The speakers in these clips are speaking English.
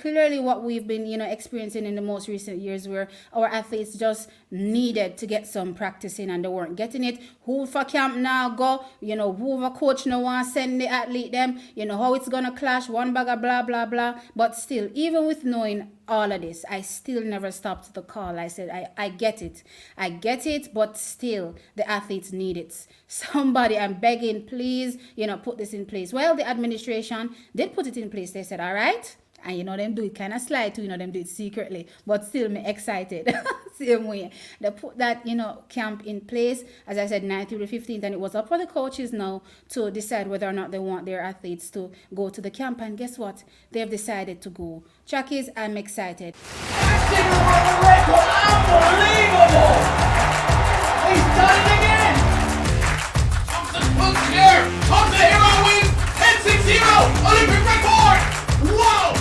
clearly what we've been experiencing in the most recent years, where our athletes just needed to get some practice in and they weren't getting it. Who for camp now go, who for coach no one send the athlete them, how it's gonna clash, one bag of blah blah blah. But still, even with knowing all of this, I still never stopped the call. I said, I get it, but still the athletes need it. Somebody, I'm begging, please, put this in place. Well, the administration did put it in place. They said, all right. And them do it kind of sly too, them do it secretly, but still me excited. Same way. They put that, camp in place, as I said, 9th through the 15th, and it was up for the coaches now to decide whether or not they want their athletes to go to the camp. And guess what? They've decided to go. Trackies, I'm excited. Unbelievable! He's done it again! Thompson pulls here! Thompson hero wins! 10-6-0! Olympic record! Wow!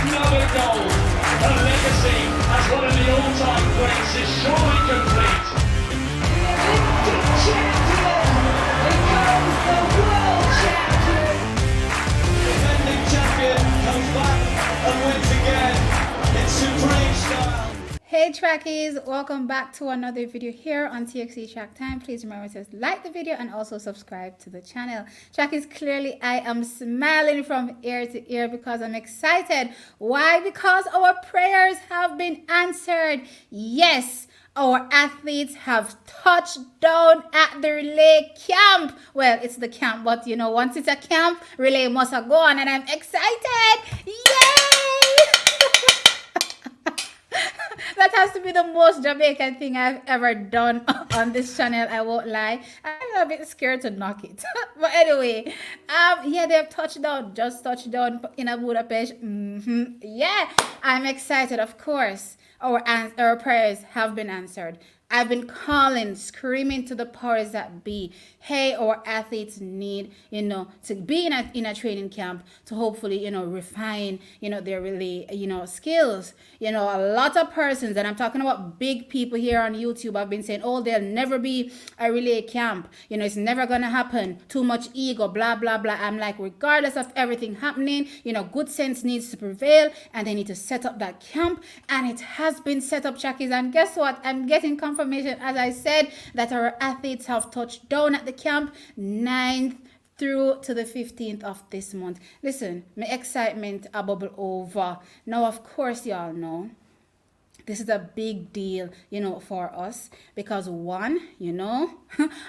Another goal. The legacy as one of the all-time greats is surely complete. The Olympic champion becomes the world champion. The defending champion comes back and wins again in supreme style. Hey Trackies, welcome back to another video here on TXC Track Time. Please remember to like the video and also subscribe to the channel. Trackies, clearly I am smiling from ear to ear because I'm excited. Why? Because our prayers have been answered. Yes, our athletes have touched down at the relay camp. Well, it's the camp, but once it's a camp, relay must have gone, and I'm excited. Yay! That has to be the most Jamaican thing I've ever done on this channel. I won't lie. I'm a bit scared to knock it. But anyway, yeah, they've just touched down in Budapest. Yeah, I'm excited. Of course, our prayers have been answered. I've been calling, screaming to the powers that be. Hey, our athletes need, to be in a training camp to hopefully, refine, their really, skills. A lot of persons, and I'm talking about big people here on YouTube, have been saying, oh, there'll never be a relay camp. It's never going to happen. Too much ego, blah, blah, blah. I'm like, regardless of everything happening, good sense needs to prevail, and they need to set up that camp. And it has been set up, Trackies. And guess what? I'm getting confirmation, as I said, that our athletes have touched down at the camp 9th through to the 15th of this month. Listen, my excitement a bubble over. Now, of course, y'all know this is a big deal, for us, because one,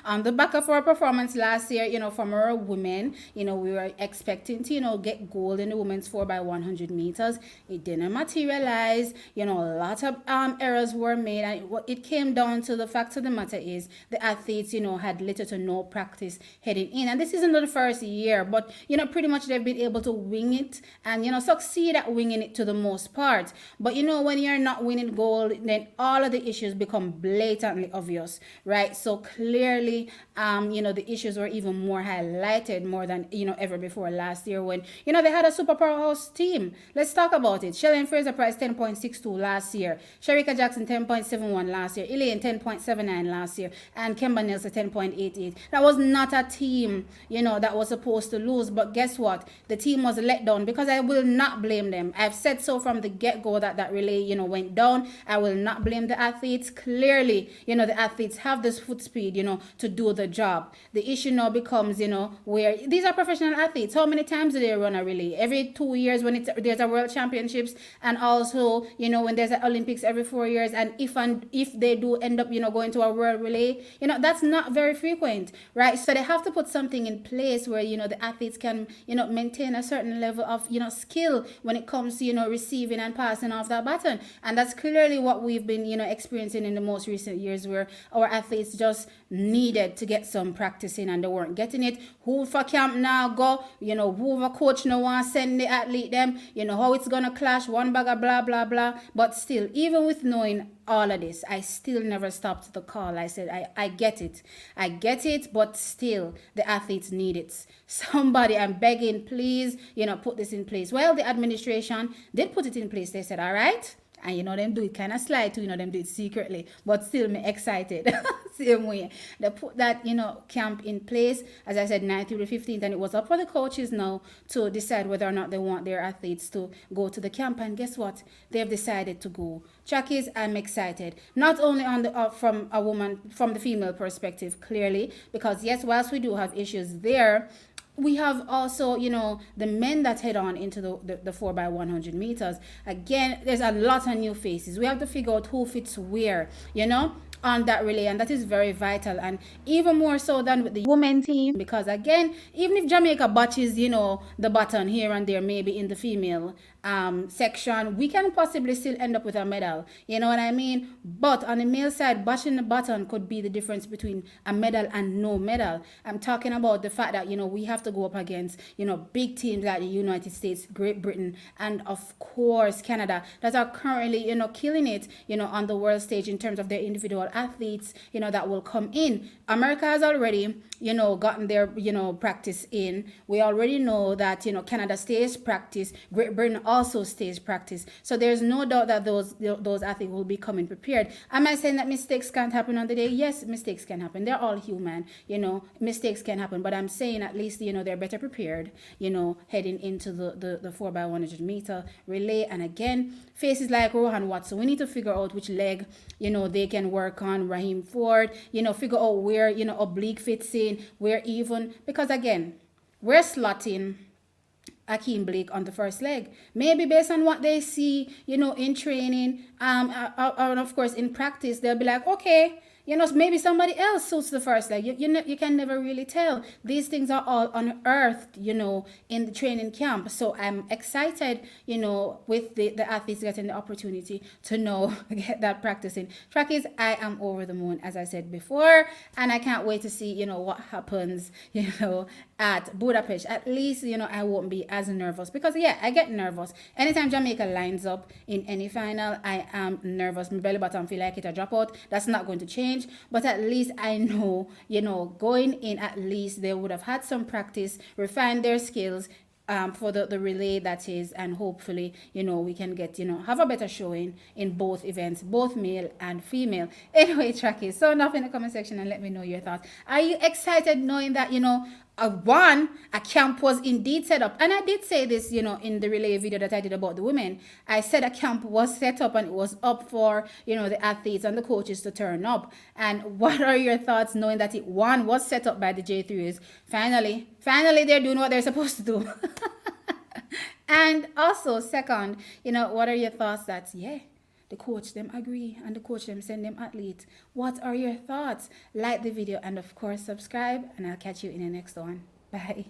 on the back of our performance last year, from our women, we were expecting to, get gold in the women's 4x100 meters. It didn't materialize. A lot of errors were made, and it came down to the fact of the matter is the athletes, had little to no practice heading in. And this isn't the first year, but, pretty much they've been able to wing it and, succeed at winging it to the most part. But, when you're not winning gold, then all of the issues become blatantly obvious, right? So clearly, the issues were even more highlighted more than, ever before last year when, they had a super powerhouse team. Let's talk about it. Shelly-Ann Fraser Price 10.62 last year. Shericka Jackson 10.71 last year. Elaine 10.79 last year. And Kemba Nielsen 10.88. That was not a team, that was supposed to lose. But guess what? The team was let down because I will not blame them. I've said so from the get-go that relay, went down. I will not blame the athletes. Clearly, the athletes have this foot speed, to do the job. The issue now becomes, where these are professional athletes. How many times do they run a relay? Every 2 years when there's a world championships, and also, when there's an Olympics every 4 years. And if they do end up, going to a world relay, that's not very frequent, right? So they have to put something in place where, the athletes can, maintain a certain level of, skill when it comes to, receiving and passing off that baton. And that's clearly what we've been, experiencing in the most recent years, where our athletes just needed to get some practice in and they weren't getting it. Who for camp now go, who for coach no one send the athlete them, how it's gonna clash, one bag of blah, blah, blah. But still, even with knowing all of this, I still never stopped the call. I said, I get it, but still the athletes need it. Somebody, I'm begging, please, put this in place. Well, the administration did put it in place. They said, all right. And them do it kind of sly too, them do it secretly, but still me excited. Same way. They put that, camp in place, as I said, 9th through the 15th, and it was up for the coaches now to decide whether or not they want their athletes to go to the camp. And guess what? They've decided to go. Trackies, I'm excited. Not only on the from the female perspective, clearly, because yes, whilst we do have issues there, we have also, the men that head on into the 4x100 meters. Again, there's a lot of new faces. We have to figure out who fits where, on that relay, and that is very vital, and even more so than with the women team, because again, even if Jamaica botches the button here and there, maybe in the female section, we can possibly still end up with a medal, you know what I mean? But on the male side, botching the button could be the difference between a medal and no medal. I'm talking about the fact that we have to go up against big teams like the United States, Great Britain, and of course Canada, that are currently killing it on the world stage in terms of their individual athletes that will come in. America has already gotten their practice in. We already know that Canada stays practice, Great Britain also stays practice, so there's no doubt that those athletes will be coming prepared. Am I saying that mistakes can't happen on the day? Yes, mistakes can happen. They're all human, mistakes can happen, but I'm saying at least they're better prepared heading into the 4x100 meter relay. And again, faces like Rohan Watson, we need to figure out which leg they can work on. Raheem Ford, figure out where oblique fits in, where even, because again, we're slotting Akeem Blake on the first leg, maybe based on what they see in training, and of course in practice they'll be like, okay, maybe somebody else suits the first leg. You can never really tell. These things are all unearthed, in the training camp. So I'm excited, with the athletes getting the opportunity to get that practice in. Trackies, I am over the moon, as I said before, and I can't wait to see, what happens, at Budapest. At least, I won't be as nervous, because yeah, I get nervous. Anytime Jamaica lines up in any final, I am nervous. My belly button feel like it a drop out. That's not going to change. But at least I know, going in, at least they would have had some practice, refined their skills for the relay, that is, and hopefully, we can get, have a better showing in both events, both male and female. Anyway, Trackies, so enough in the comment section and let me know your thoughts. Are you excited knowing that, a camp was indeed set up? And I did say this, in the relay video that I did about the women. I said a camp was set up and it was up for, the athletes and the coaches to turn up. And what are your thoughts knowing that one was set up by the J3s? Finally, they're doing what they're supposed to do. And also, second, what are your thoughts that, the coach them agree and the coach them send them athletes? What are your thoughts? Like the video and of course subscribe, and I'll catch you in the next one. Bye.